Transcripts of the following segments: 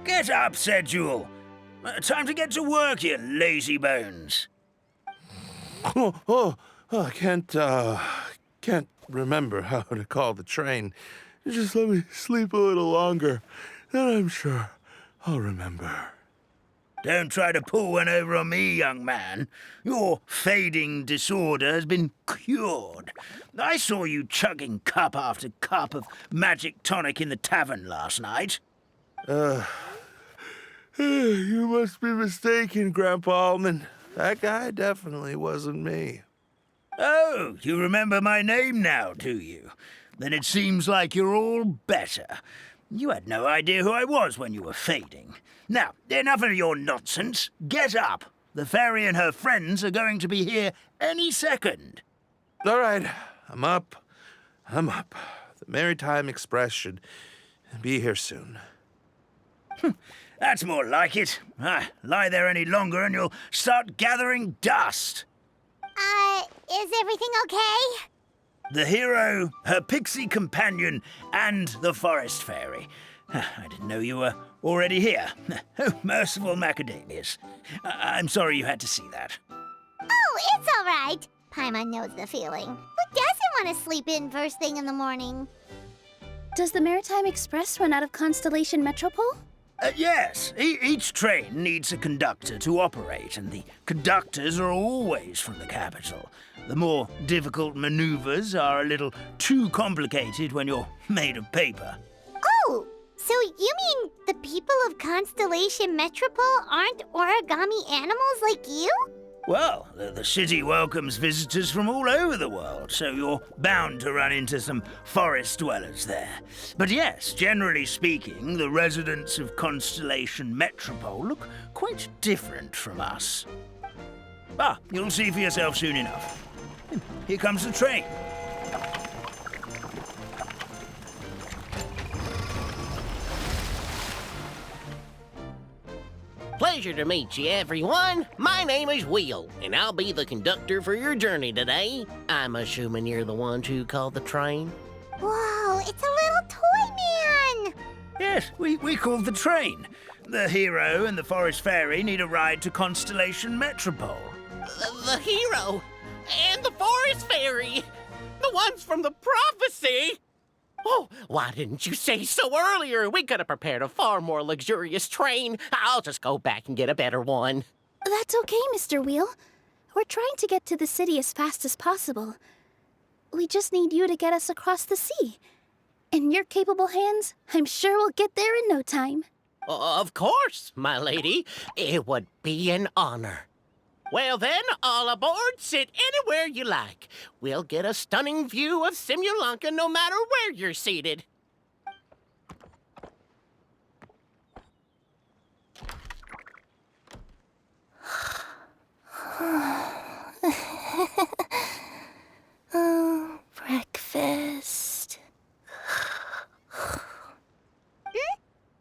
Get up, said Jewel. Time to get to work, you lazy bones. I can't remember how to call the train. Just let me sleep a little longer, then I'm sure I'll remember. Don't try to pull one over on me, young man. Your fading disorder has been cured. I saw you chugging cup after cup of magic tonic in the tavern last night. You must be mistaken, Grandpa Allman. That guy definitely wasn't me. Oh, you remember my name now, do you? Then it seems like you're all better. You had no idea who I was when you were fading. Now, enough of your nonsense. Get up. The fairy and her friends are going to be here any second. All right, I'm up. The Maritime Express should be here soon. That's more like it. Lie there any longer and you'll start gathering dust. Is everything okay? The hero, her pixie companion, and the forest fairy. I didn't know you were already here. Oh, merciful macadamias. I'm sorry you had to see that. Oh, it's all right. Paimon knows the feeling. Who doesn't want to sleep in first thing in the morning? Does the Maritime Express run out of Constellation Metropole? Yes, each train needs a conductor to operate, and the conductors are always from the capital. The more difficult maneuvers are a little too complicated when you're made of paper. Oh, so you mean the people of Constellation Metropole aren't origami animals like you? Well, the city welcomes visitors from all over the world, so you're bound to run into some forest dwellers there. But yes, generally speaking, the residents of Constellation Metropole look quite different from us. You'll see for yourself soon enough. Here comes the train. Pleasure to meet you, everyone. My name is Will, and I'll be the conductor for your journey today. I'm assuming you're the ones who called the train. Whoa, it's a little toy man! Yes, we called the train. The hero and the forest fairy need a ride to Constellation Metropole. The hero and the forest fairy, the ones from the prophecy. Oh, why didn't you say so earlier? We could have prepared a far more luxurious train. I'll just go back and get a better one. That's okay, Mr. Wheel. We're trying to get to the city as fast as possible. We just need you to get us across the sea. In your capable hands, I'm sure we'll get there in no time. Of course, my lady. It would be an honor. Well then, all aboard, sit anywhere you like. We'll get a stunning view of Simulanka no matter where you're seated. Oh, breakfast.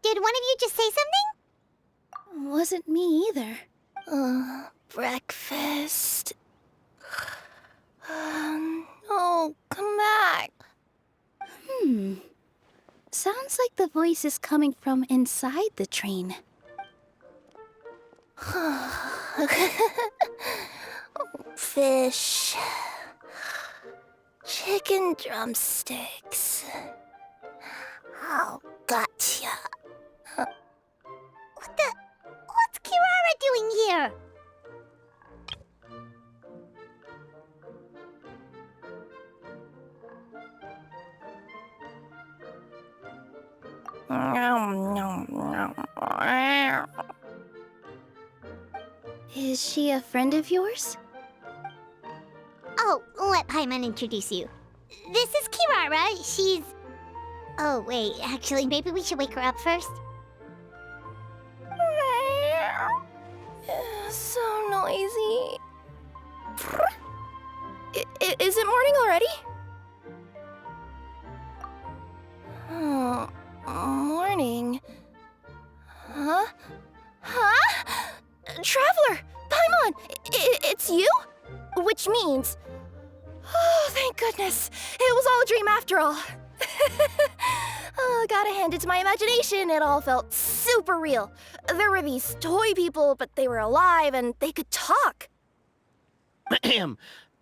Did one of you just say something? Wasn't me either. Breakfast. Oh, come back. Sounds like the voice is coming from inside the train. Fish. Chicken drumsticks. Oh, gotcha. What's Kirara doing here? Is she a friend of yours? Oh, let Paimon introduce you. This is Kirara. She's... Oh, wait, actually, maybe we should wake her up first. So noisy. Is it morning already? Oh, morning. Huh? Traveler! Paimon! It's you? Which means... Oh, thank goodness. It was all a dream after all. Gotta hand it to my imagination, it all felt super real. There were these toy people, but they were alive and they could talk. Ahem.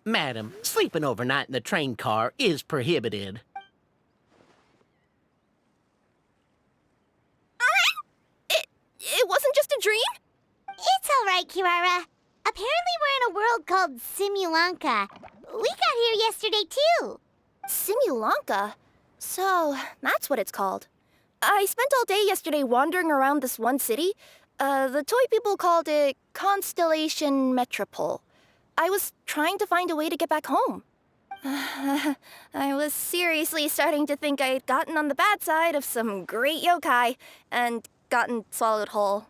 Madam, sleeping overnight in the train car is prohibited. It wasn't just a dream? It's all right, Kirara. Apparently we're in a world called Simulanka. We got here yesterday, too. Simulanka? So, that's what it's called. I spent all day yesterday wandering around this one city. The toy people called it Constellation Metropole. I was trying to find a way to get back home. I was seriously starting to think I had gotten on the bad side of some great yokai and gotten swallowed whole.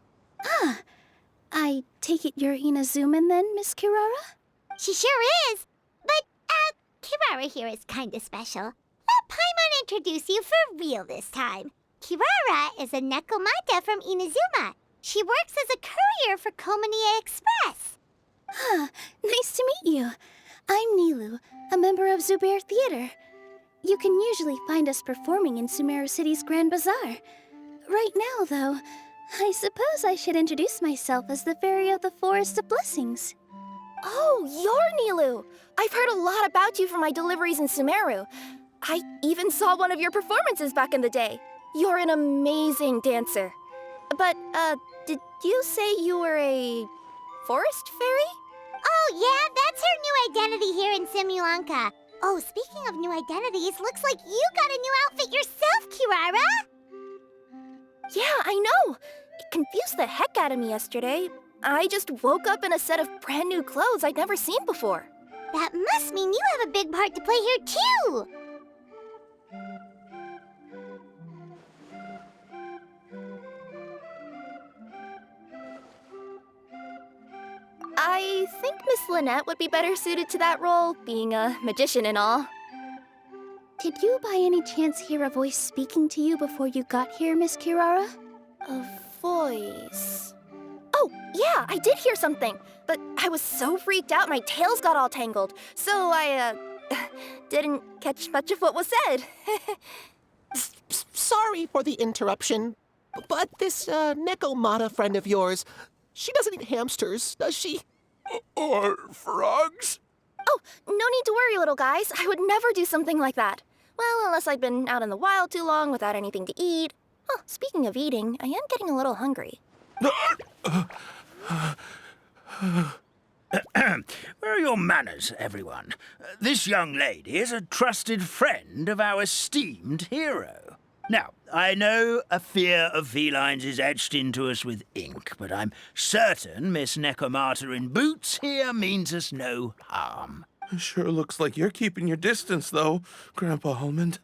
I take it you're Inazuman then, Miss Kirara? She sure is. But, Kirara here is kinda special. Let Paimon introduce you for real this time. Kirara is a Nekomata from Inazuma. She works as a courier for Komanie Express. Nice to meet you. I'm Nilu, a member of Zubair Theater. You can usually find us performing in Sumeru City's Grand Bazaar. Right now, though, I suppose I should introduce myself as the Fairy of the Forest of Blessings. Oh, you're Nilu! I've heard a lot about you from my deliveries in Sumeru. I even saw one of your performances back in the day. You're an amazing dancer. But, did you say you were a forest fairy? Oh, yeah, that's her new identity here in Simulanka. Oh, speaking of new identities, looks like you got a new outfit yourself, Kirara! Yeah, I know! It confused the heck out of me yesterday. I just woke up in a set of brand new clothes I'd never seen before. That must mean you have a big part to play here, too! I think Miss Lynette would be better suited to that role, being a magician and all. Did you by any chance hear a voice speaking to you before you got here, Miss Kirara? A voice... Oh, yeah, I did hear something, but I was so freaked out my tails got all tangled, so I, didn't catch much of what was said. Sorry for the interruption, but this Nekomata friend of yours, she doesn't eat hamsters, does she? Or frogs? Oh, no need to worry, little guys. I would never do something like that. Well, unless I'd been out in the wild too long without anything to eat. Oh, speaking of eating, I am getting a little hungry. Where are your manners, everyone? This young lady is a trusted friend of our esteemed hero. Now, I know a fear of felines is etched into us with ink, but I'm certain Miss Nekomata in boots here means us no harm. Sure looks like you're keeping your distance, though, Grandpa Almond.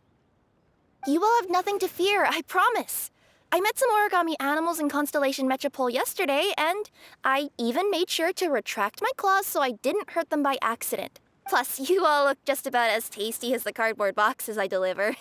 You will have nothing to fear, I promise. I met some origami animals in Constellation Metropole yesterday, and I even made sure to retract my claws so I didn't hurt them by accident. Plus, you all look just about as tasty as the cardboard boxes I deliver.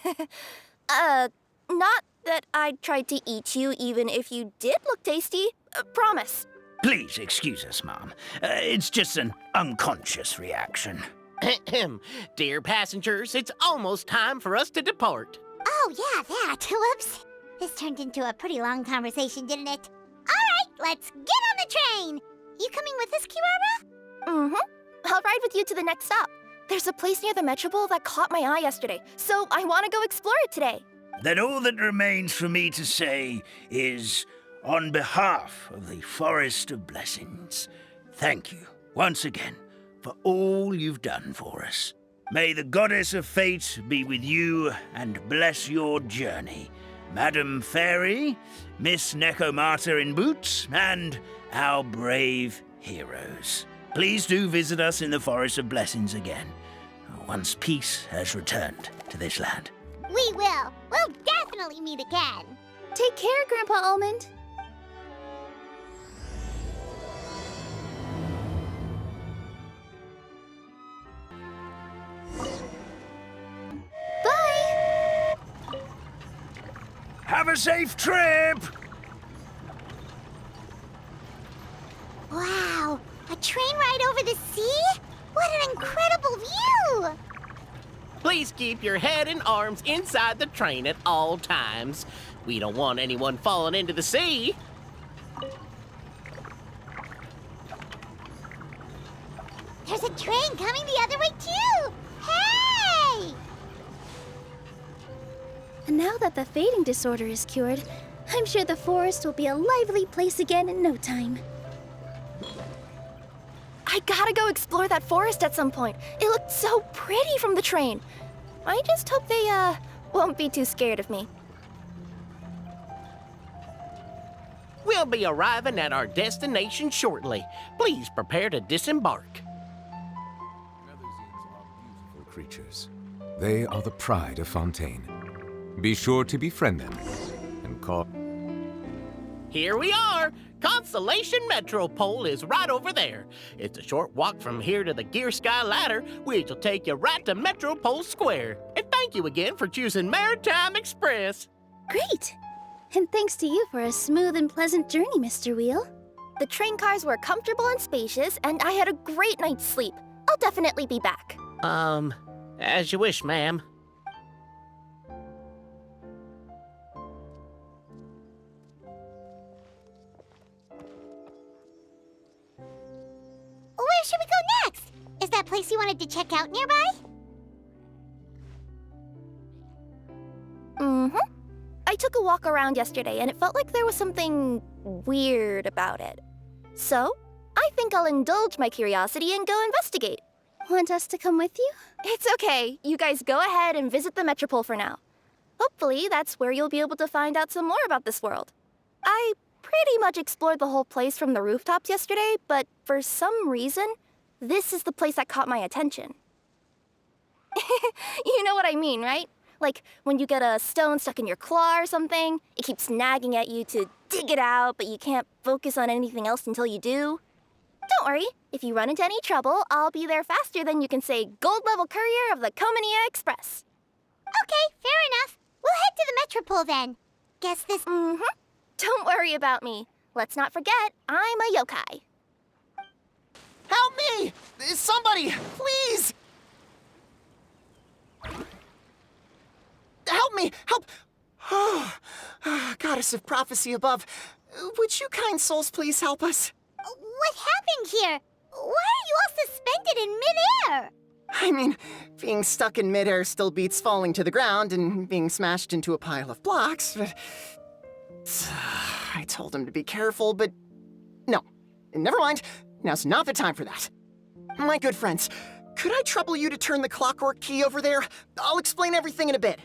Not that I tried to eat you even if you did look tasty. Promise. Please excuse us, Mom. It's just an unconscious reaction. Ahem. Dear passengers, it's almost time for us to depart. Oh, yeah, that. Whoops. This turned into a pretty long conversation, didn't it? All right, let's get on the train. You coming with us, Kirara? Mm-hmm. I'll ride with you to the next stop. There's a place near the Metropole that caught my eye yesterday, so I want to go explore it today. Then all that remains for me to say is, on behalf of the Forest of Blessings, thank you once again for all you've done for us. May the Goddess of Fate be with you and bless your journey, Madam Fairy, Miss Nekomata in boots, and our brave heroes. Please do visit us in the Forest of Blessings again, once peace has returned to this land. We will. We'll definitely meet again. Take care, Grandpa Almond. Bye! Have a safe trip! Wow, a train ride over the sea? What an incredible view! Please keep your head and arms inside the train at all times. We don't want anyone falling into the sea. There's a train coming the other way, too! Hey! And now that the fading disorder is cured, I'm sure the forest will be a lively place again in no time. I gotta go explore that forest at some point. It looked so pretty from the train. I just hope they, won't be too scared of me. We'll be arriving at our destination shortly. Please prepare to disembark. Melusines are beautiful creatures. They are the pride of Fontaine. Be sure to befriend them and call. Here we are! Constellation Metropole is right over there. It's a short walk from here to the Gear Sky Ladder, which will take you right to Metropole Square. And thank you again for choosing Maritime Express. Great! And thanks to you for a smooth and pleasant journey, Mr. Wheel. The train cars were comfortable and spacious, and I had a great night's sleep. I'll definitely be back. As you wish, ma'am. Where should we go next? Is that place you wanted to check out nearby? Mm-hmm. I took a walk around yesterday, and it felt like there was something weird about it. So, I think I'll indulge my curiosity and go investigate. Want us to come with you? It's okay. You guys go ahead and visit the Metropole for now. Hopefully, that's where you'll be able to find out some more about this world. I pretty much explored the whole place from the rooftops yesterday, but for some reason, this is the place that caught my attention. You know what I mean, right? Like when you get a stone stuck in your claw or something, it keeps nagging at you to dig it out, but you can't focus on anything else until you do. Don't worry, if you run into any trouble, I'll be there faster than you can say gold level courier of the Comania Express. Okay, fair enough. We'll head to the Metropole then. Guess this... Mm-hmm. Don't worry about me. Let's not forget, I'm a yokai. Help me! Somebody, please! Help me! Help! Oh, goddess of prophecy above, would you kind souls please help us? What happened here? Why are you all suspended in midair? I mean, being stuck in midair still beats falling to the ground and being smashed into a pile of blocks, but... I told him to be careful, but... No. Never mind. Now's not the time for that. My good friends, could I trouble you to turn the clockwork key over there? I'll explain everything in a bit.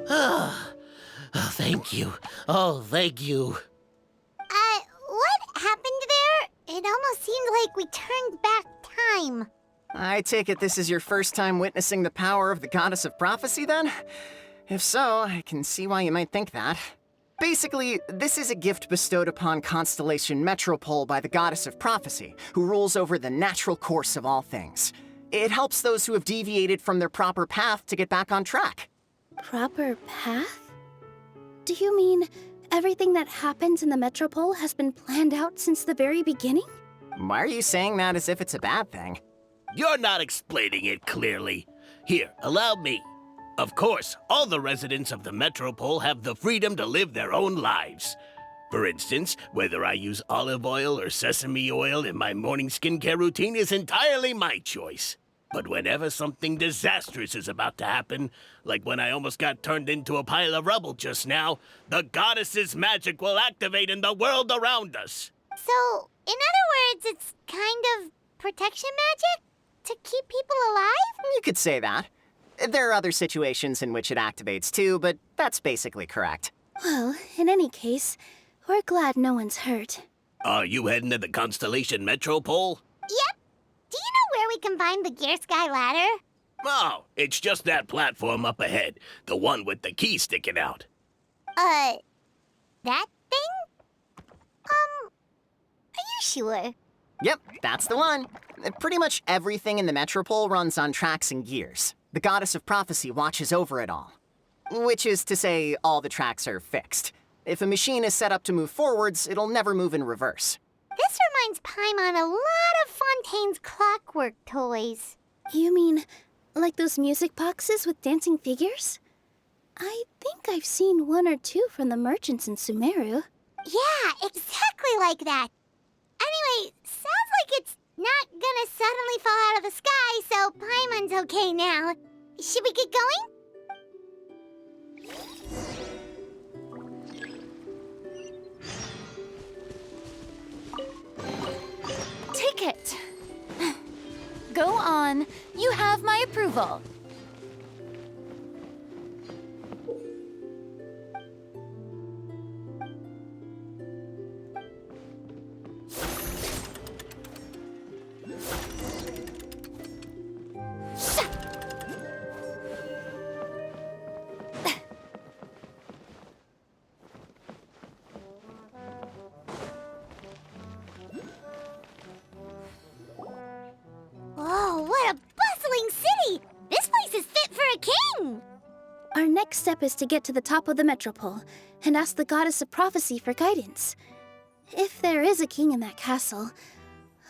Oh, thank you. Oh, thank you. What happened there? It almost seemed like we turned back time. I take it this is your first time witnessing the power of the goddess of prophecy, then? If so, I can see why you might think that. Basically, this is a gift bestowed upon Constellation Metropole by the goddess of prophecy, who rules over the natural course of all things. It helps those who have deviated from their proper path to get back on track. Proper path? Do you mean everything that happens in the Metropole has been planned out since the very beginning? Why are you saying that as if it's a bad thing? You're not explaining it clearly. Here, allow me. Of course, all the residents of the Metropole have the freedom to live their own lives. For instance, whether I use olive oil or sesame oil in my morning skincare routine is entirely my choice. But whenever something disastrous is about to happen, like when I almost got turned into a pile of rubble just now, the goddess's magic will activate in the world around us. So, in other words, it's kind of protection magic? To keep people alive? You could say that. There are other situations in which it activates too, but that's basically correct. Well, in any case, we're glad no one's hurt. Are you heading to the Constellation Metropole? Yep. Do you know where we can find the Gear Sky ladder? Oh, it's just that platform up ahead. The one with the key sticking out. That thing? Are you sure? Yep, that's the one. Pretty much everything in the Metropole runs on tracks and gears. The goddess of prophecy watches over it all. Which is to say, all the tracks are fixed. If a machine is set up to move forwards, it'll never move in reverse. This reminds Paimon a lot of Fontaine's clockwork toys. You mean like those music boxes with dancing figures? I think I've seen one or two from the merchants in Sumeru. Yeah, exactly like that. Anyway, sounds like it's not gonna suddenly fall out of the sky, so Paimon's okay now. Should we get going? Ticket. Go on. You have my approval. Whoa, what a bustling city! This place is fit for a king! Our next step is to get to the top of the Metropole and ask the goddess of prophecy for guidance. If there is a king in that castle,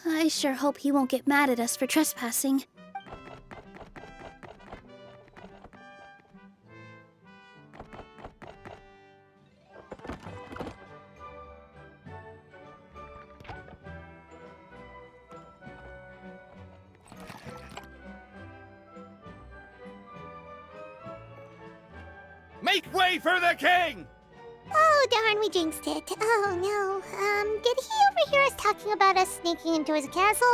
I sure hope he won't get mad at us for trespassing. Make way for the king! Oh, darn, we jinxed it. Oh, no. Did he overhear us talking about us sneaking into his castle?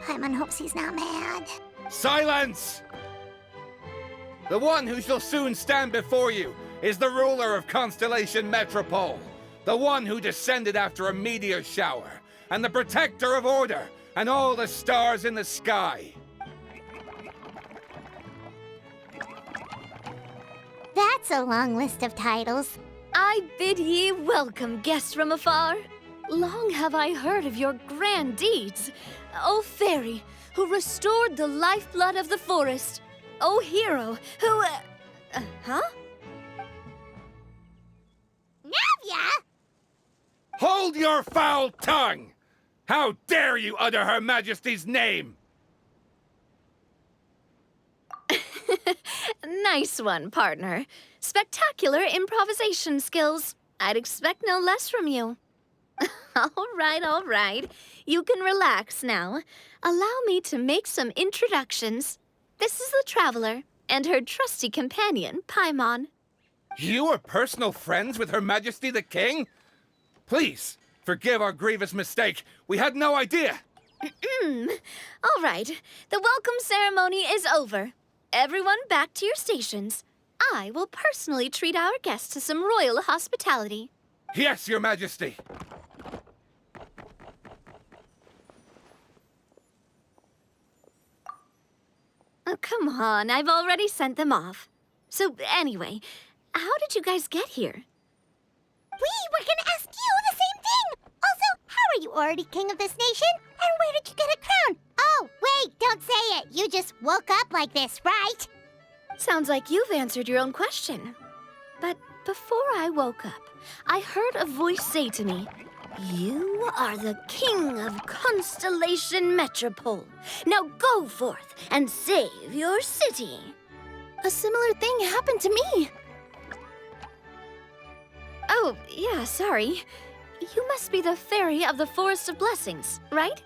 Paimon hopes he's not mad. Silence! The one who shall soon stand before you is the ruler of Constellation Metropole, the one who descended after a meteor shower, and the protector of order and all the stars in the sky. That's a long list of titles. I bid ye welcome, guests from afar. Long have I heard of your grand deeds. O fairy, who restored the lifeblood of the forest. O hero, who... huh? Navia! Hold your foul tongue! How dare you utter Her Majesty's name? Nice one, partner. Spectacular improvisation skills. I'd expect no less from you. All right. You can relax now. Allow me to make some introductions. This is the Traveler and her trusty companion, Paimon. You are personal friends with Her Majesty the King? Please, forgive our grievous mistake. We had no idea. All right, the welcome ceremony is over. Everyone back to your stations. I will personally treat our guests to some royal hospitality. Yes, Your Majesty. Oh, come on, I've already sent them off. So anyway, how did you guys get here? We were gonna ask you the same thing! Also, how are you already king of this nation? And where did you get a crown? Oh, wait, don't say it. You just woke up like this, right? Sounds like you've answered your own question. But before I woke up, I heard a voice say to me, "You are the king of Constellation Metropole. Now go forth and save your city." A similar thing happened to me. Oh, yeah, sorry. You must be the fairy of the Forest of Blessings, right?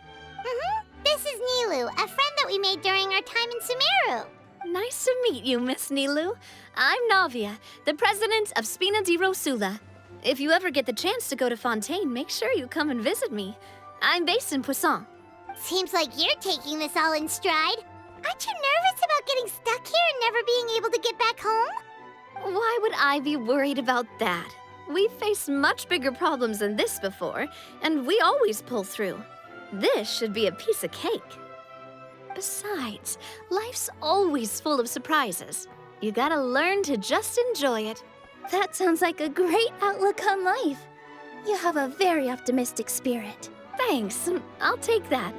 This is Nilu, a friend that we made during our time in Sumeru. Nice to meet you, Miss Nilu. I'm Navia, the president of Spina di Rosula. If you ever get the chance to go to Fontaine, make sure you come and visit me. I'm based in Poisson. Seems like you're taking this all in stride. Aren't you nervous about getting stuck here and never being able to get back home? Why would I be worried about that? We've faced much bigger problems than this before, and we always pull through. This should be a piece of cake. Besides, life's always full of surprises. You gotta learn to just enjoy it. That sounds like a great outlook on life. You have a very optimistic spirit. Thanks, I'll take that.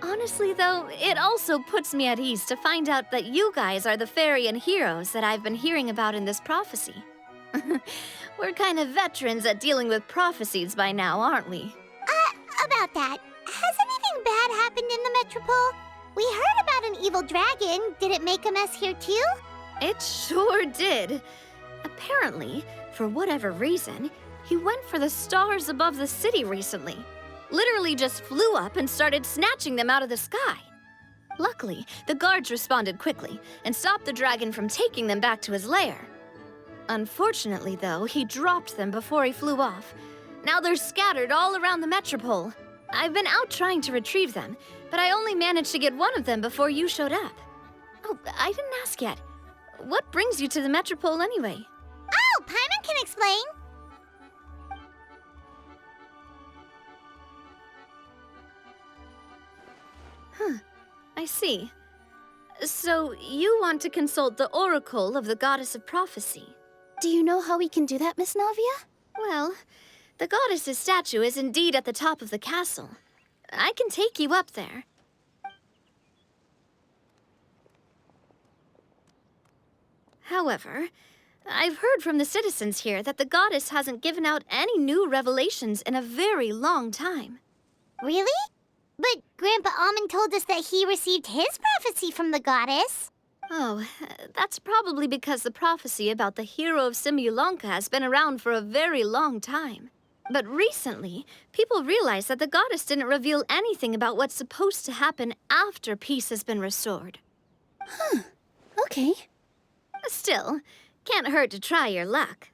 Honestly, though, it also puts me at ease to find out that you guys are the fairy and heroes that I've been hearing about in this prophecy. We're kind of veterans at dealing with prophecies by now, aren't we? About that, has anything bad happened in the Metropole? We heard about an evil dragon. Did it make a mess here too? It sure did. Apparently, for whatever reason, he went for the stars above the city recently. Literally just flew up and started snatching them out of the sky. Luckily, the guards responded quickly and stopped the dragon from taking them back to his lair. Unfortunately, though, he dropped them before he flew off. Now they're scattered all around the Metropole. I've been out trying to retrieve them, but I only managed to get one of them before you showed up. Oh, I didn't ask yet. What brings you to the Metropole anyway? Oh, Paimon can explain. I see. So you want to consult the oracle of the goddess of prophecy? Do you know how we can do that, Miss Navia? Well, the goddess's statue is indeed at the top of the castle. I can take you up there. However, I've heard from the citizens here that the goddess hasn't given out any new revelations in a very long time. Really? But Grandpa Almond told us that he received his prophecy from the goddess. Oh, that's probably because the prophecy about the hero of Simulanka has been around for a very long time. But recently, people realized that the goddess didn't reveal anything about what's supposed to happen after peace has been restored. Okay. Still, can't hurt to try your luck.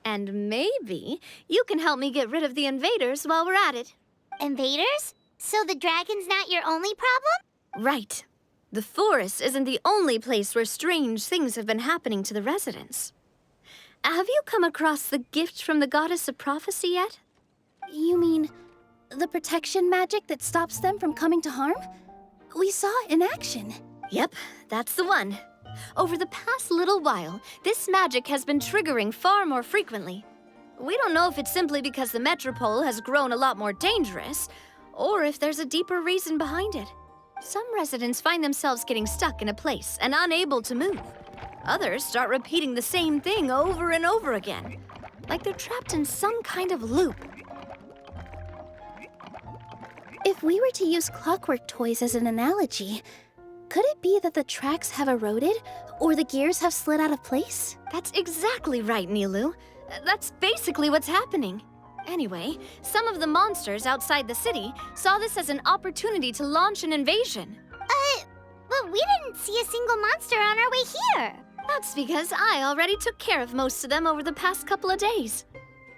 And maybe you can help me get rid of the invaders while we're at it. Invaders? So the dragon's not your only problem? Right. The forest isn't the only place where strange things have been happening to the residents. Have you come across the gift from the goddess of prophecy yet? You mean the protection magic that stops them from coming to harm? We saw it in action. Yep, that's the one. Over the past little while, this magic has been triggering far more frequently. We don't know if it's simply because the Metropole has grown a lot more dangerous, or if there's a deeper reason behind it. Some residents find themselves getting stuck in a place and unable to move. Others start repeating the same thing over and over again, like they're trapped in some kind of loop. If we were to use clockwork toys as an analogy, Could it be that the tracks have eroded, or the gears have slid out of place? That's exactly right, Nilu. That's basically what's happening. Anyway, some of the monsters outside the city saw this as an opportunity to launch an invasion. But we didn't see a single monster on our way here. That's because I already took care of most of them over the past couple of days.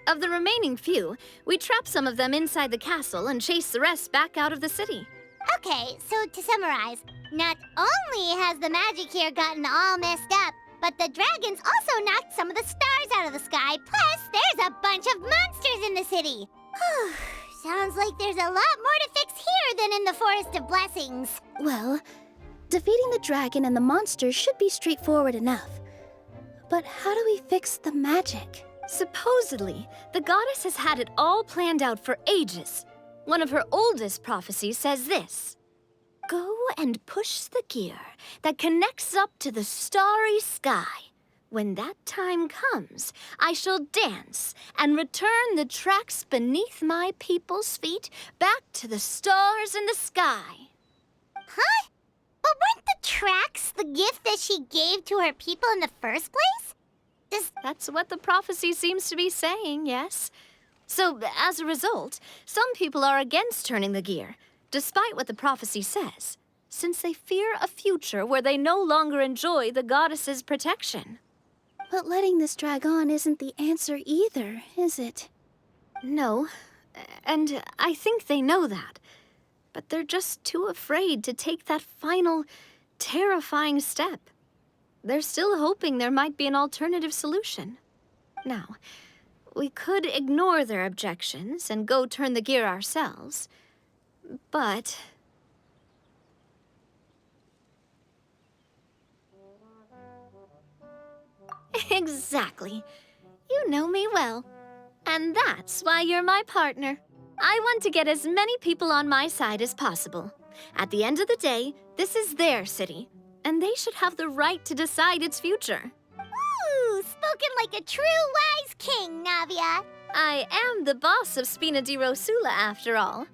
Of the remaining few, we trapped some of them inside the castle and chased the rest back out of the city. Okay, so to summarize, not only has the magic here gotten all messed up, but the dragons also knocked some of the stars out of the sky, plus there's a bunch of monsters in the city. Sounds like there's a lot more to fix here than in the Forest of Blessings. Well, defeating the dragon and the monsters should be straightforward enough. But how do we fix the magic? Supposedly, the goddess has had it all planned out for ages. One of her oldest prophecies says this: "Go and push the gear that connects up to the starry sky. When that time comes, I shall dance and return the tracks beneath my people's feet back to the stars in the sky." Huh? But weren't the tracks the gift that she gave to her people in the first place? That's what the prophecy seems to be saying, yes. So, as a result, some people are against turning the gear, despite what the prophecy says, since they fear a future where they no longer enjoy the goddess's protection. But letting this drag on isn't the answer either, is it? No, and I think they know that. But they're just too afraid to take that final, terrifying step. They're still hoping there might be an alternative solution. Now, we could ignore their objections and go turn the gear ourselves, but... Exactly. You know me well. And that's why you're my partner. I want to get as many people on my side as possible. At the end of the day, this is their city, and they should have the right to decide its future. Ooh, spoken like a true wise king, Navia. I am the boss of Spina di Rosula, after all.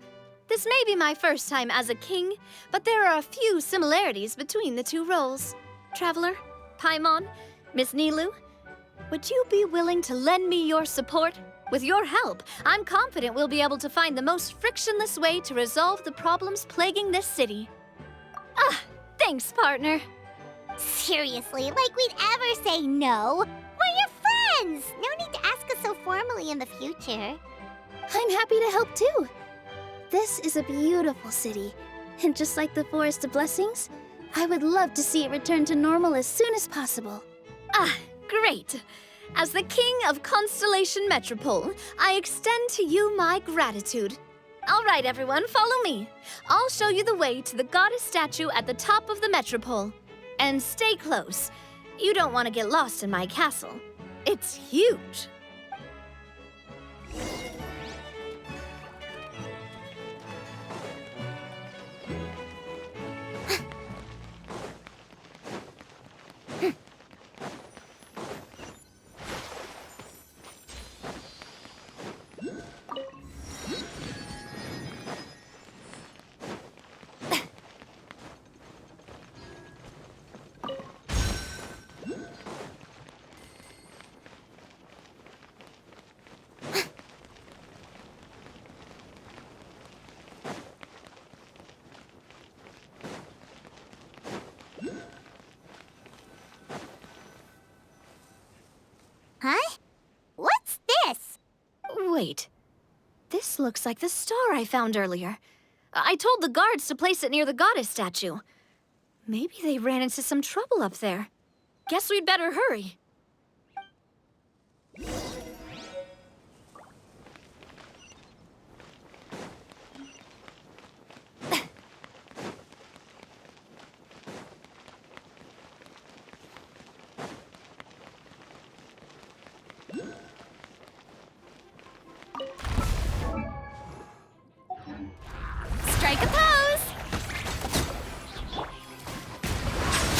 This may be my first time as a king, but there are a few similarities between the two roles. Traveler, Paimon, Miss Nilu, would you be willing to lend me your support? With your help, I'm confident we'll be able to find the most frictionless way to resolve the problems plaguing this city. Thanks, partner. Seriously, like we'd ever say no. We're your friends. No need to ask us so formally in the future. I'm happy to help too. This is a beautiful city, and just like the Forest of Blessings, I would love to see it return to normal as soon as possible. Great. As the king of Constellation Metropole, I extend to you my gratitude. All right, everyone, follow me. I'll show you the way to the goddess statue at the top of the Metropole. And stay close. You don't want to get lost in my castle. It's huge. Huh? What's this? Wait. This looks like the star I found earlier. I told the guards to place it near the goddess statue. Maybe they ran into some trouble up there. Guess we'd better hurry. Strike a pose!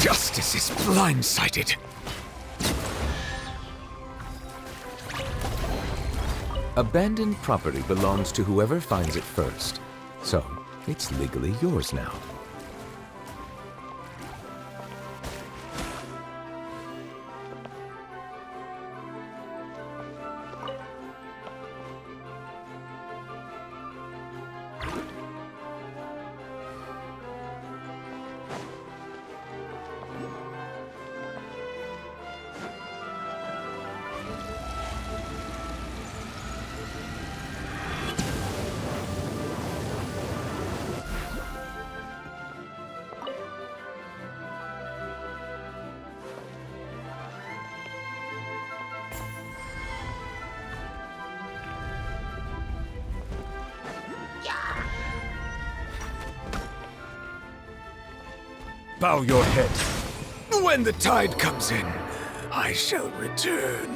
Justice is blindsided. Abandoned property belongs to whoever finds it first. So, it's legally yours now. Bow your head. When the tide comes in, I shall return.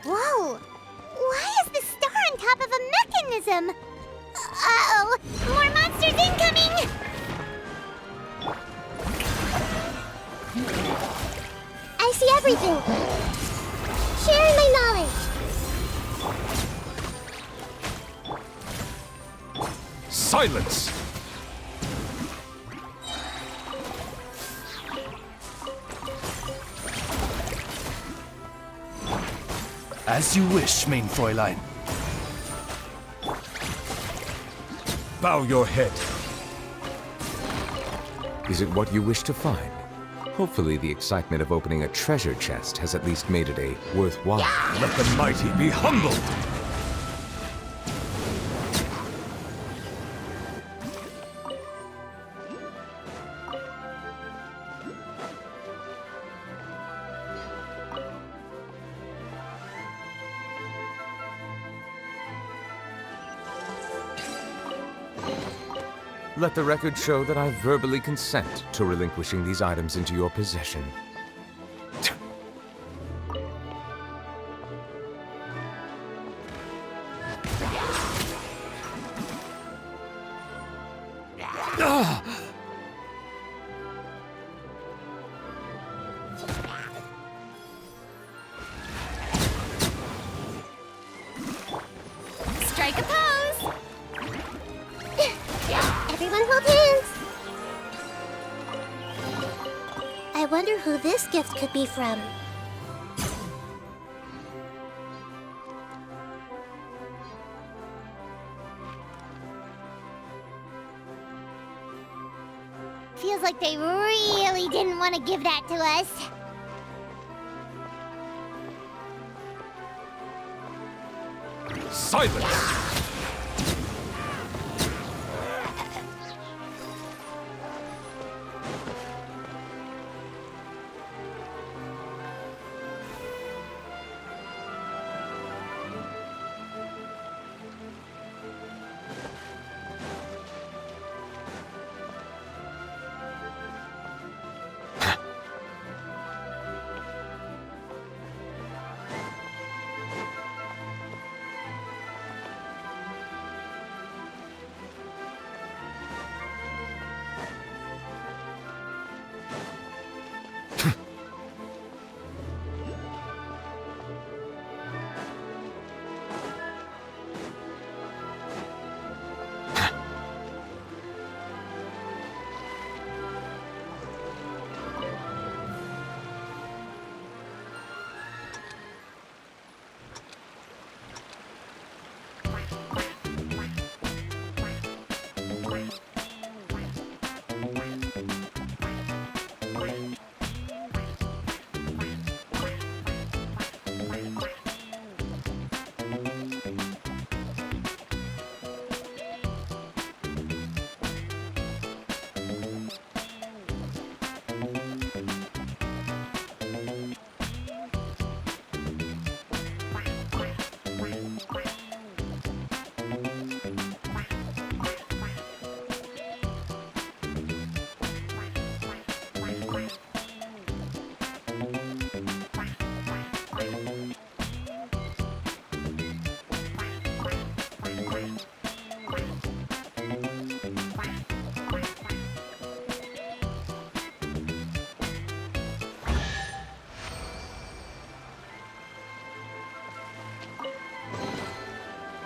Whoa! Why is the star on top of a mechanism? Uh-oh! More monsters incoming! I see everything! Sharing my knowledge! Silence! As you wish, main Fräulein. Bow your head. Is it what you wish to find? Hopefully the excitement of opening a treasure chest has at least made it a worthwhile. Let the mighty be humbled! Let the record show that I verbally consent to relinquishing these items into your possession. Strike a pose! Everyone hold hands! I wonder who this gift could be from. Feels like they really didn't want to give that to us. Silence!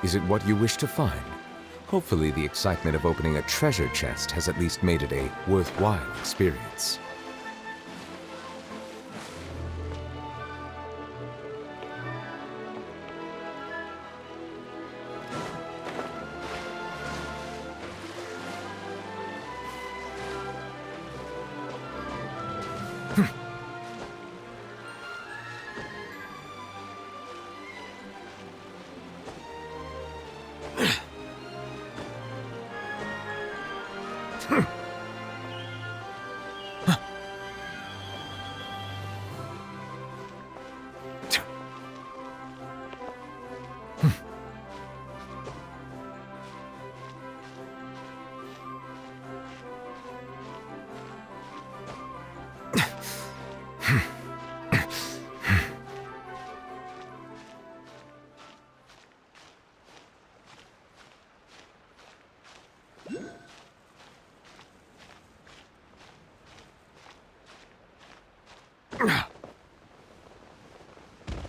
Is it what you wish to find? Hopefully the excitement of opening a treasure chest has at least made it a worthwhile experience.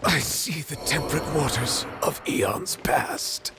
I see the temperate waters of eons past.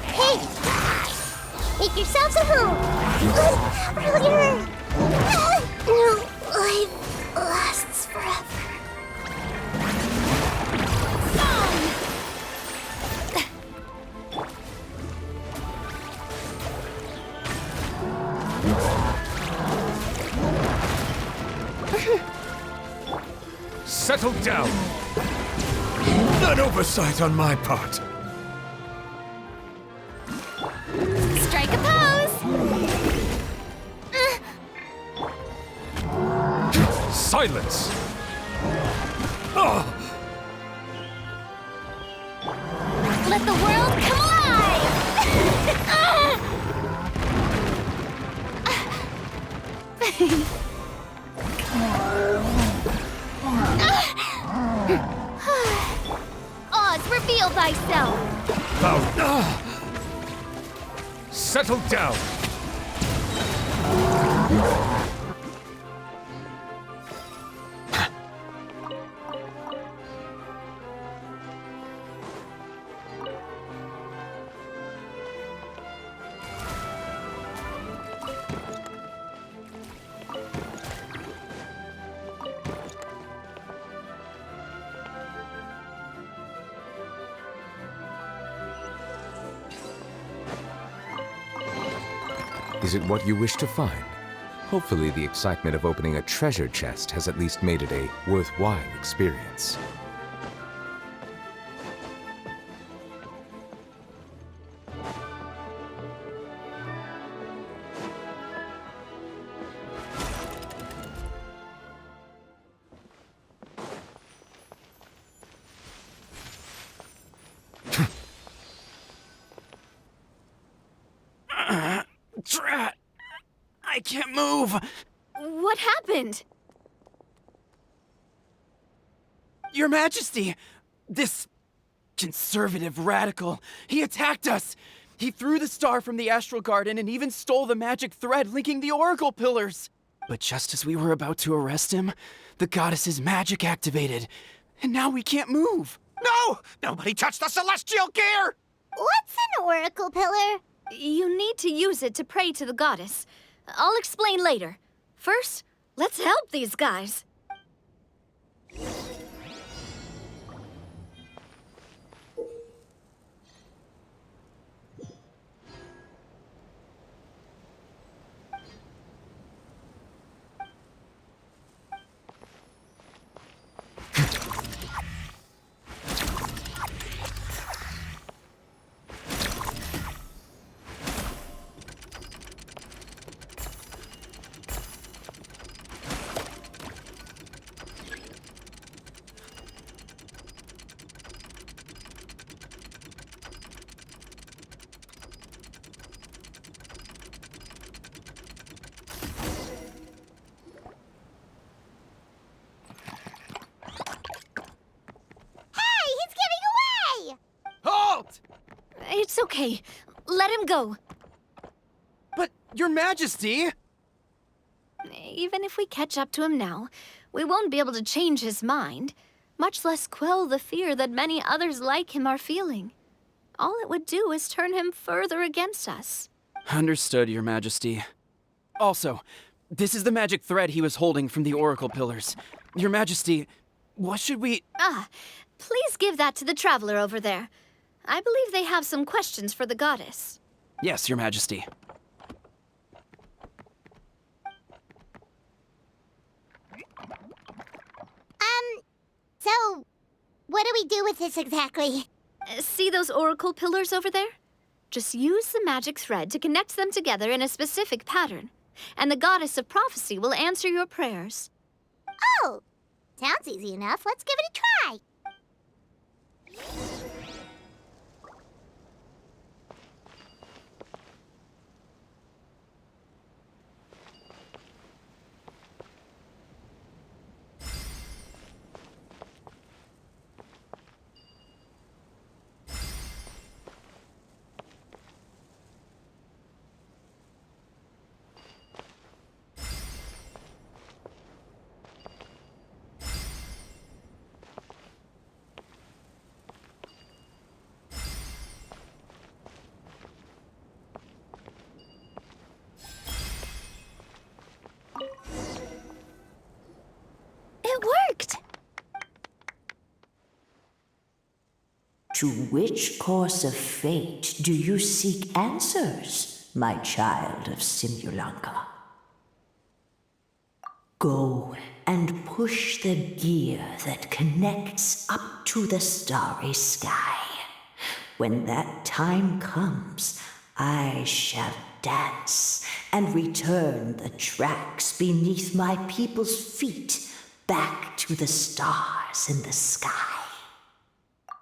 Hey! Make yourselves at home! Life lasts forever. Settle down. An oversight on my part. Strike a pose! Silence! Oh. Let the world come alive! Oz, reveal thyself! Settle down. Is it what you wish to find? Hopefully the excitement of opening a treasure chest has at least made it a worthwhile experience. Drat! I can't move! What happened? Your Majesty! This conservative radical, he attacked us! He threw the star from the Astral Garden and even stole the magic thread linking the Oracle Pillars! But just as we were about to arrest him, the goddess's magic activated, and now we can't move. No! Nobody touched the celestial gear! What's an oracle pillar? You need to use it to pray to the goddess. I'll explain later. First, let's help these guys. Halt! It's okay. Let him go. But, Your Majesty! Even if we catch up to him now, we won't be able to change his mind, much less quell the fear that many others like him are feeling. All it would do is turn him further against us. Understood, Your Majesty. Also, this is the magic thread he was holding from the oracle pillars. Your Majesty, what should we... Please give that to the traveler over there. I believe they have some questions for the goddess. Yes, Your Majesty. So, what do we do with this exactly? See those oracle pillars over there? Just use the magic thread to connect them together in a specific pattern, and the goddess of prophecy will answer your prayers. Oh, sounds easy enough. Let's give it a try. It worked! To which course of fate do you seek answers, my child of Simulanka? Go and push the gear that connects up to the starry sky. When that time comes, I shall dance and return the tracks beneath my people's feet back to the stars in the sky.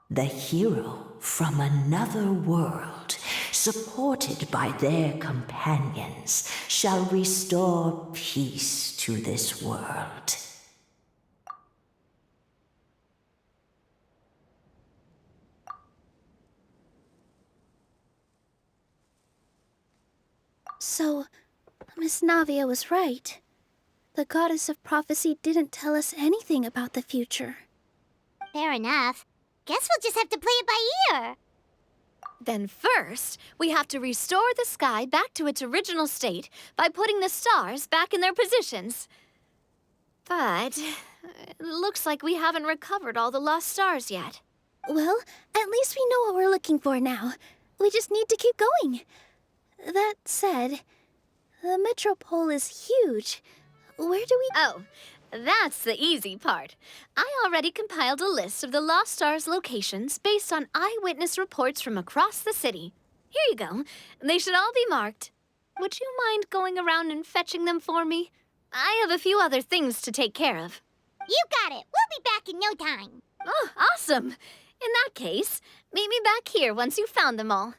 The hero from another world, supported by their companions, shall restore peace to this world. So, Miss Navia was right. The goddess of prophecy didn't tell us anything about the future. Fair enough. Guess we'll just have to play it by ear. Then first, we have to restore the sky back to its original state by putting the stars back in their positions. But it looks like we haven't recovered all the lost stars yet. Well, at least we know what we're looking for now. We just need to keep going. That said, the metropole is huge. Where do we... Oh, that's the easy part. I already compiled a list of the lost stars' locations based on eyewitness reports from across the city. Here you go. They should all be marked. Would you mind going around and fetching them for me? I have a few other things to take care of. You got it. We'll be back in no time. Oh, awesome. In that case, meet me back here once you've found them all.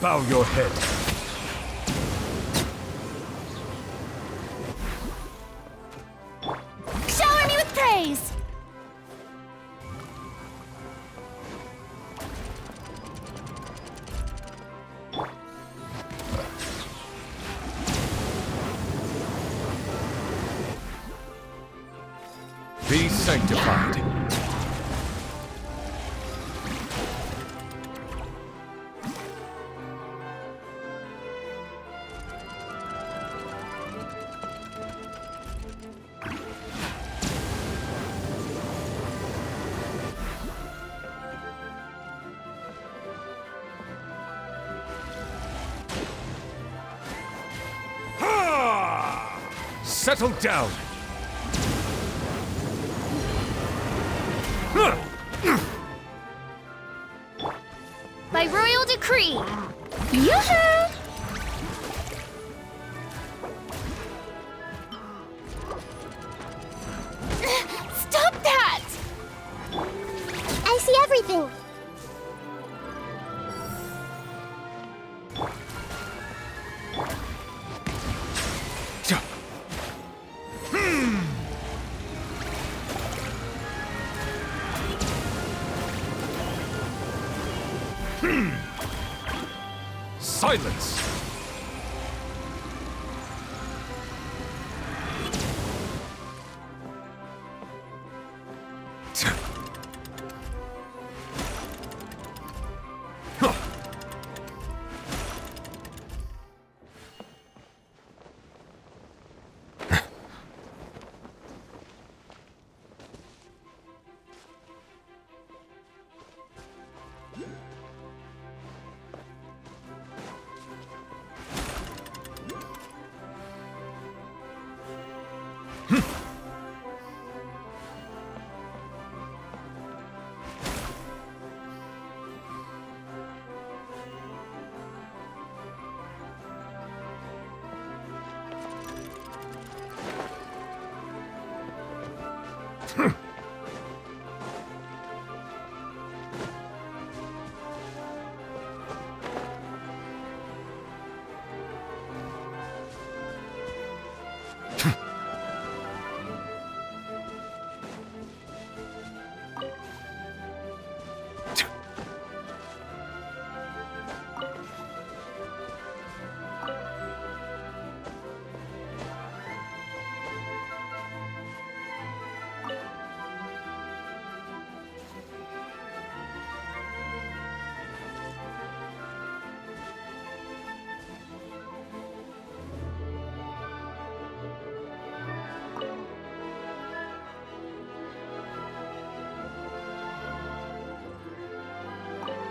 Bow your head. Shower me with praise! Be sanctified. Settle down. By royal decree! Yoo-hoo! Stop that! I see everything. Silence!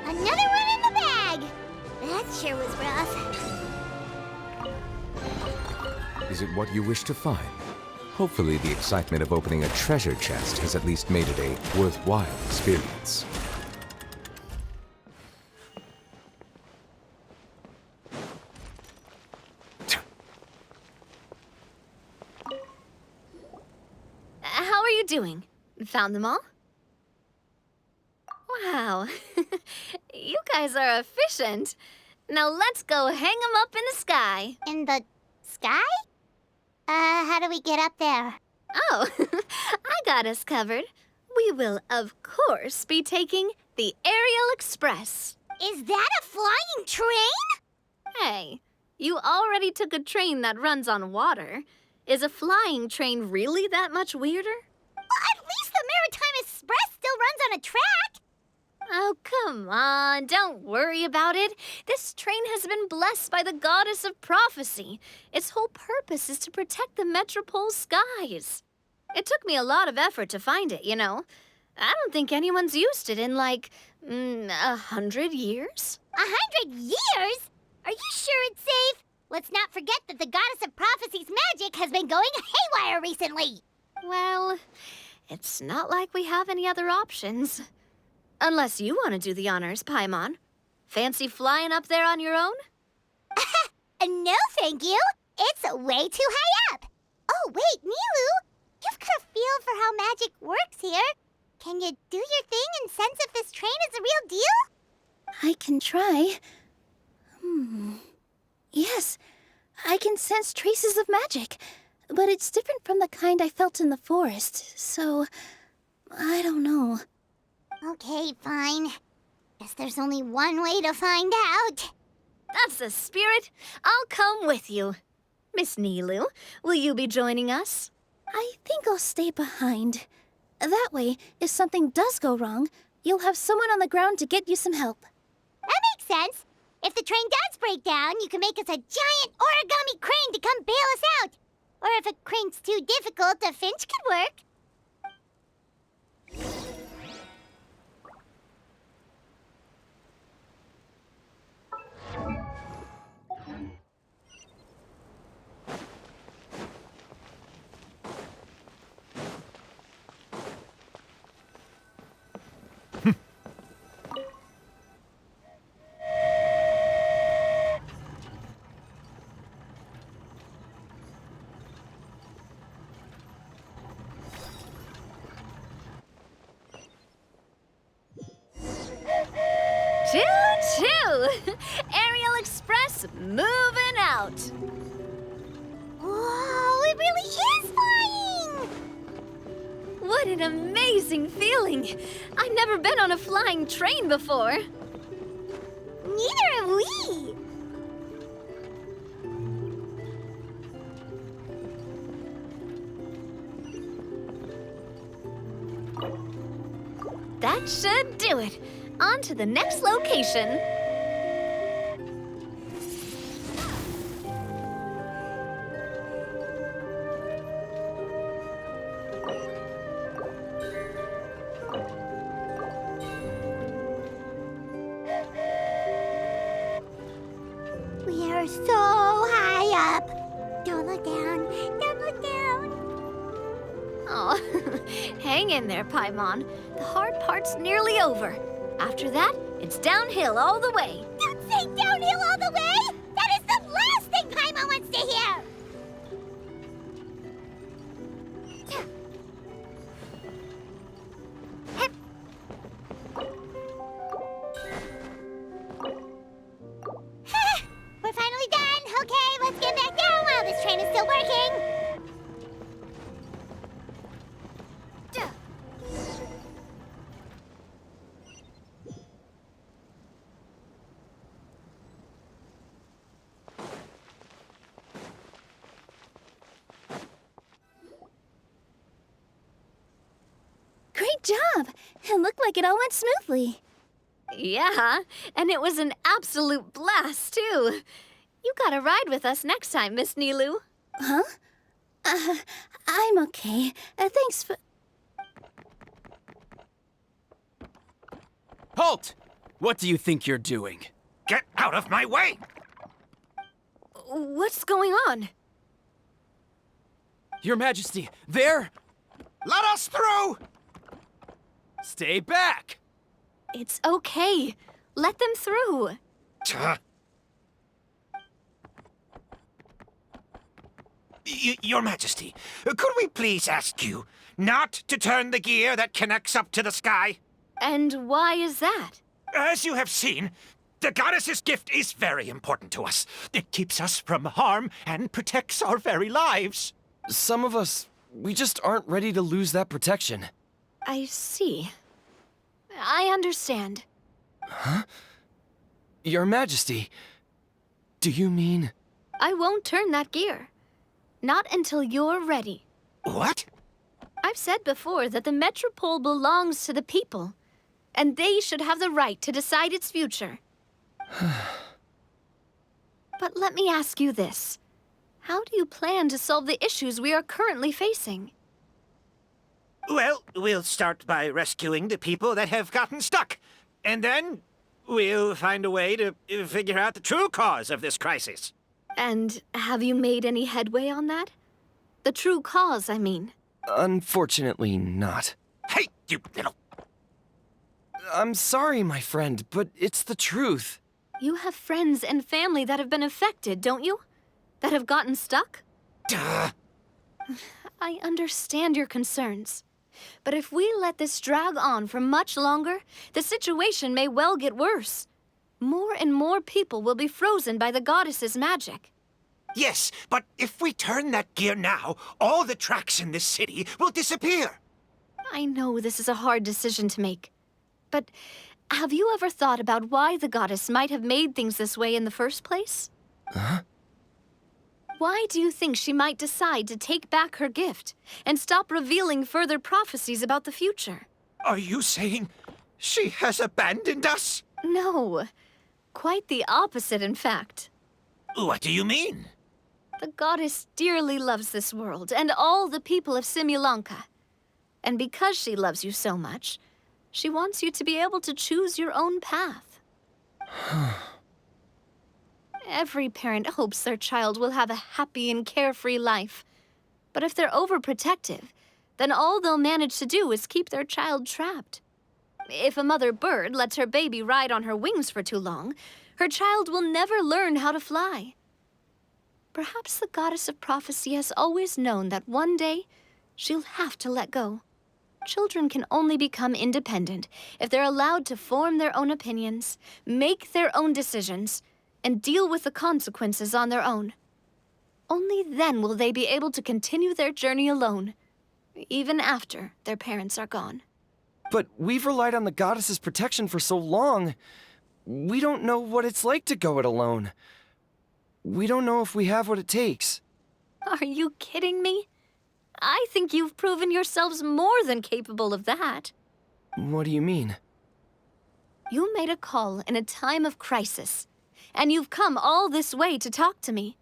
Another one in the bag! That sure was rough. Is it what you wish to find? Hopefully the excitement of opening a treasure chest has at least made it a worthwhile experience. How are you doing? Found them all? Wow. You guys are efficient. Now let's go hang them up in the sky. In the sky? How do we get up there? Oh, I got us covered. We will, of course, be taking the Aerial Express. Is that a flying train? Hey, you already took a train that runs on water. Is a flying train really that much weirder? Well, at least the Maritime Express still runs on a track. Oh, come on, don't worry about it. This train has been blessed by the goddess of prophecy. Its whole purpose is to protect the Metropole skies. It took me a lot of effort to find it, you know. I don't think anyone's used it in, like, 100 years. 100 years? Are you sure it's safe? Let's not forget that the goddess of prophecy's magic has been going haywire recently. Well, it's not like we have any other options. Unless you want to do the honors, Paimon. Fancy flying up there on your own? No, thank you. It's way too high up. Oh, wait, Nilu. You've got a feel for how magic works here. Can you do your thing and sense if this train is a real deal? I can try. Yes, I can sense traces of magic, but it's different from the kind I felt in the forest, so I don't know. Okay, fine. Guess there's only one way to find out. That's the spirit. I'll come with you. Miss Nilu, will you be joining us? I think I'll stay behind. That way, if something does go wrong, you'll have someone on the ground to get you some help. That makes sense. If the train does break down, you can make us a giant origami crane to come bail us out. Or if a crane's too difficult, a finch could work. Choo-choo! Aerial Express moving out. Whoa, it really is flying! What an amazing feeling! I've never been on a flying train before. Neither have we. That should do it. On to the next location. We are so high up. Don't look down. Don't look down. Oh, hang in there, Paimon. The hard part's nearly over. After that, it's downhill all the way. Don't say downhill all the way! That is the last thing Paimon wants to hear! We're finally done! Okay, let's get back down while this train is still working! Great job! It looked like it all went smoothly. Yeah, and it was an absolute blast, too. You gotta ride with us next time, Miss Nilu. Huh? I'm okay. Thanks for... Halt! What do you think you're doing? Get out of my way! What's going on? Your Majesty, there! Let us through! Stay back! It's okay. Let them through. Your Majesty, could we please ask you not to turn the gear that connects up to the sky? And why is that? As you have seen, the goddess's gift is very important to us. It keeps us from harm and protects our very lives. Some of us, we just aren't ready to lose that protection. I see. I understand. Huh? Your Majesty, do you mean... I won't turn that gear. Not until you're ready. What? I've said before that the Metropole belongs to the people, and they should have the right to decide its future. But let me ask you this. How do you plan to solve the issues we are currently facing? Well, we'll start by rescuing the people that have gotten stuck. And then we'll find a way to figure out the true cause of this crisis. And have you made any headway on that? The true cause, I mean. Unfortunately not. Hey, you little... I'm sorry, my friend, but it's the truth. You have friends and family that have been affected, don't you? That have gotten stuck? Duh. I understand your concerns. But if we let this drag on for much longer, the situation may well get worse. more and more people will be frozen by the goddess's magic. Yes, but if we turn that gear now, all the tracks in this city will disappear. I know this is a hard decision to make, but have you ever thought about why the goddess might have made things this way in the first place? Huh? Why do you think she might decide to take back her gift and stop revealing further prophecies about the future? Are you saying she has abandoned us? No, quite the opposite, in fact. What do you mean? The goddess dearly loves this world and all the people of Simulanka. And because she loves you so much, she wants you to be able to choose your own path. Every parent hopes their child will have a happy and carefree life. But if they're overprotective, then all they'll manage to do is keep their child trapped. If a mother bird lets her baby ride on her wings for too long, her child will never learn how to fly. Perhaps the goddess of prophecy has always known that one day she'll have to let go. Children can only become independent if they're allowed to form their own opinions, make their own decisions, and deal with the consequences on their own. Only then will they be able to continue their journey alone, even after their parents are gone. But we've relied on the goddess's protection for so long. We don't know what it's like to go it alone. We don't know if we have what it takes. Are you kidding me? I think you've proven yourselves more than capable of that. What do you mean? You made a call in a time of crisis, and you've come all this way to talk to me.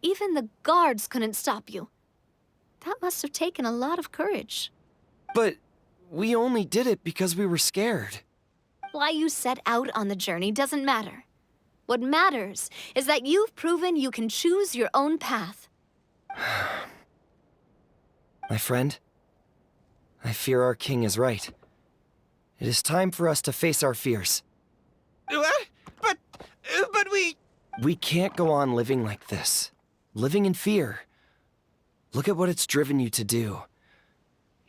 Even the guards couldn't stop you. That must have taken a lot of courage. But we only did it because we were scared. Why you set out on the journey doesn't matter. What matters is that you've proven you can choose your own path. My friend, I fear our king is right. It is time for us to face our fears. What? But we... We can't go on living like this. Living in fear. Look at what it's driven you to do.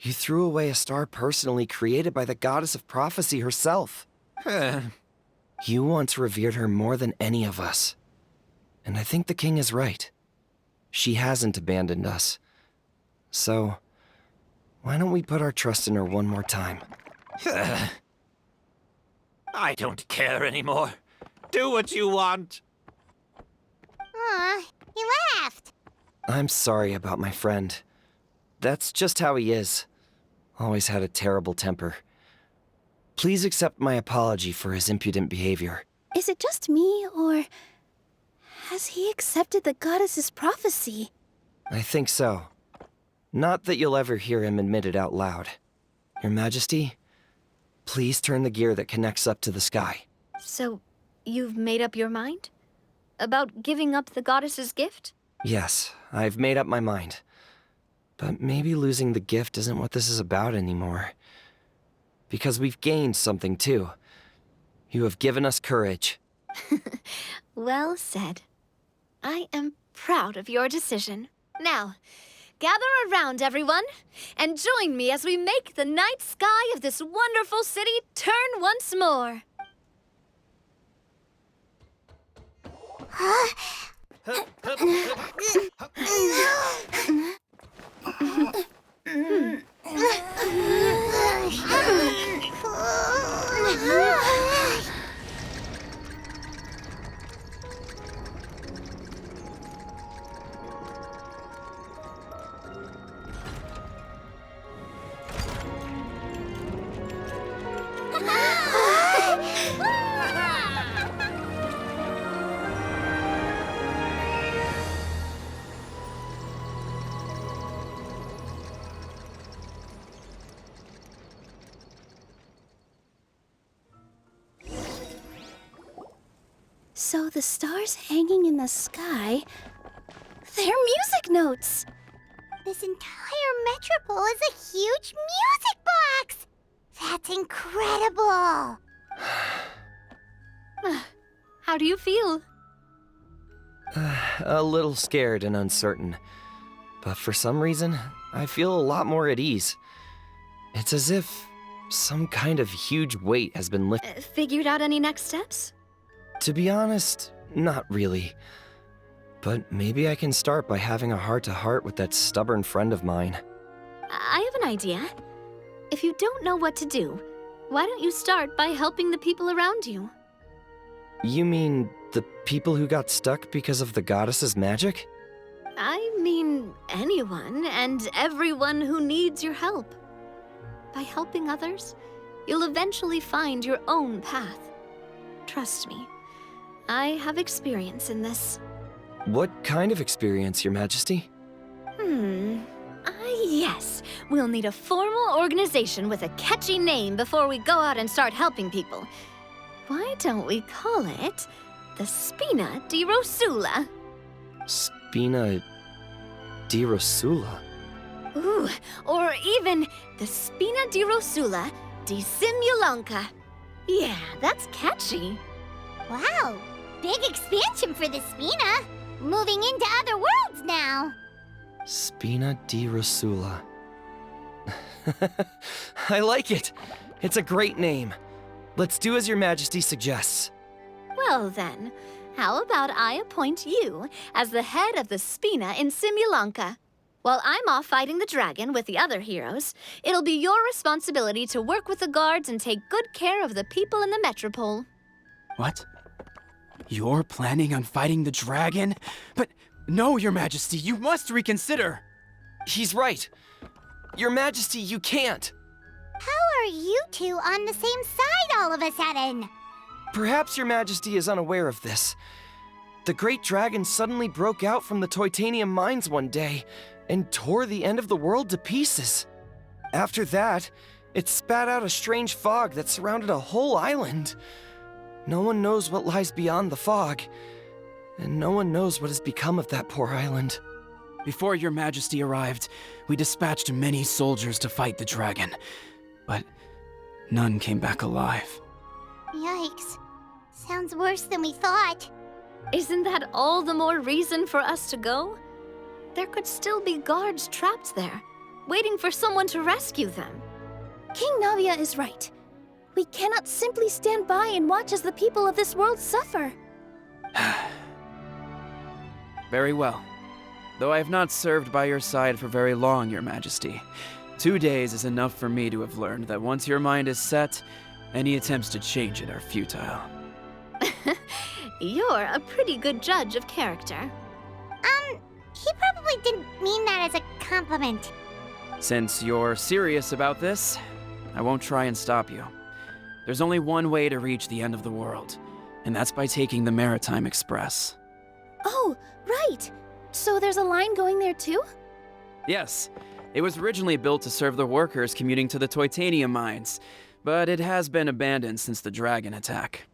You threw away a star personally created by the goddess of prophecy herself. You once revered her more than any of us. And I think the king is right. She hasn't abandoned us. So, why don't we put our trust in her one more time? I don't care anymore. Do what you want. Aw, he laughed. I'm sorry about my friend. That's just how he is. Always had a terrible temper. Please accept my apology for his impudent behavior. Is it just me, or has he accepted the goddess's prophecy? I think so. Not that you'll ever hear him admit it out loud. Your Majesty, please turn the gear that connects up to the sky. So, you've made up your mind? About giving up the goddess's gift? Yes, I've made up my mind. But maybe losing the gift isn't what this is about anymore. Because we've gained something too. You have given us courage. Well said. I am proud of your decision. Now, gather around, everyone, and join me as we make the night sky of this wonderful city turn once more. So the stars hanging in the sky, they're music notes. This entire metropole is a huge music box! That's incredible! How do you feel? A little scared and uncertain. But for some reason, I feel a lot more at ease. It's as if some kind of huge weight has been lifted. Figured out any next steps? To be honest, not really. But maybe I can start by having a heart-to-heart with that stubborn friend of mine. I have an idea. If you don't know what to do, why don't you start by helping the people around you? You mean the people who got stuck because of the goddess's magic? I mean anyone and everyone who needs your help. By helping others, you'll eventually find your own path. Trust me, I have experience in this. What kind of experience, Your Majesty? Yes. We'll need a formal organization with a catchy name before we go out and start helping people. Why don't we call it the Spina di Rosula? Spina di Rosula? Ooh, or even the Spina di Rosula di Simulanka. Yeah, that's catchy. Wow, big expansion for the Spina. Moving into other worlds now. Spina di Rosula. I like it. It's a great name. Let's do as Your Majesty suggests. Well then, how about I appoint you as the head of the Spina in Simulanka? While I'm off fighting the dragon with the other heroes, it'll be your responsibility to work with the guards and take good care of the people in the metropole. What? You're planning on fighting the dragon? But no, Your Majesty, you must reconsider. He's right. Your Majesty, you can't. How are you two on the same side all of a sudden? Perhaps Your Majesty is unaware of this. The great dragon suddenly broke out from the Titanium mines one day and tore the end of the world to pieces. After that, it spat out a strange fog that surrounded a whole island. No one knows what lies beyond the fog, and no one knows what has become of that poor island. Before Your Majesty arrived, we dispatched many soldiers to fight the dragon, but none came back alive. Yikes. Sounds worse than we thought. Isn't that all the more reason for us to go? There could still be guards trapped there, waiting for someone to rescue them. King Navia is right. We cannot simply stand by and watch as the people of this world suffer. Very well. Though I have not served by your side for very long, Your Majesty. 2 days is enough for me to have learned that once your mind is set, any attempts to change it are futile. You're a pretty good judge of character. He probably didn't mean that as a compliment. Since you're serious about this, I won't try and stop you. There's only one way to reach the end of the world, and that's by taking the Maritime Express. Oh, right. So there's a line going there too? Yes, it was originally built to serve the workers commuting to the Titanium mines, but it has been abandoned since the dragon attack.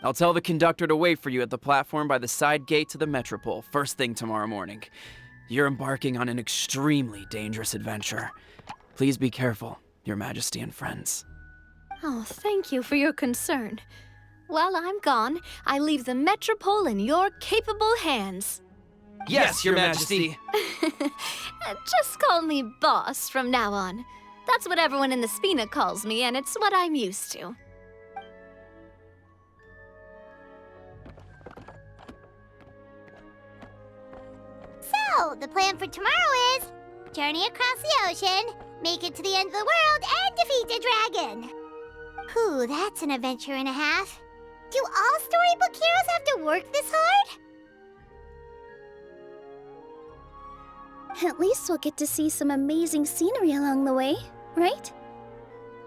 I'll tell the conductor to wait for you at the platform by the side gate to the Metropole first thing tomorrow morning. You're embarking on an extremely dangerous adventure. Please be careful, Your Majesty and friends. Oh, thank you for your concern. While I'm gone, I leave the Metropole in your capable hands. Yes, Your Majesty. Just call me boss from now on. That's what everyone in the Spina calls me, and it's what I'm used to. So, the plan for tomorrow is journey across the ocean, make it to the end of the world, and defeat a dragon. Whew, that's an adventure and a half. Do all storybook heroes have to work this hard? At least we'll get to see some amazing scenery along the way, right?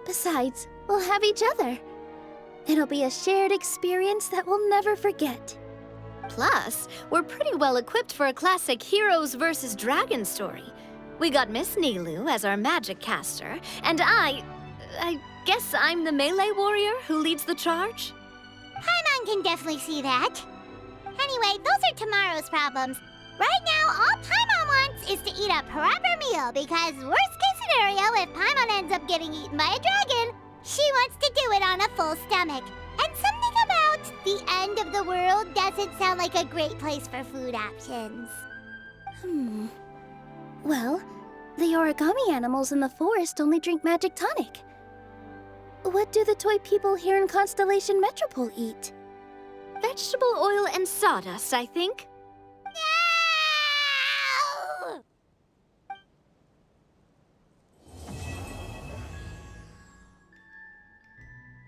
Besides, we'll have each other. It'll be a shared experience that we'll never forget. Plus, we're pretty well equipped for a classic heroes versus dragon story. We got Miss Nilu as our magic caster, and I guess I'm the melee warrior who leads the charge? Paimon can definitely see that. Anyway, those are tomorrow's problems. Right now, all Paimon wants is to eat a proper meal because worst case scenario, if Paimon ends up getting eaten by a dragon, she wants to do it on a full stomach. And something about the end of the world doesn't sound like a great place for food options. Well, the origami animals in the forest only drink magic tonic. What do the toy people here in Constellation Metropole eat? Vegetable oil and sawdust, I think.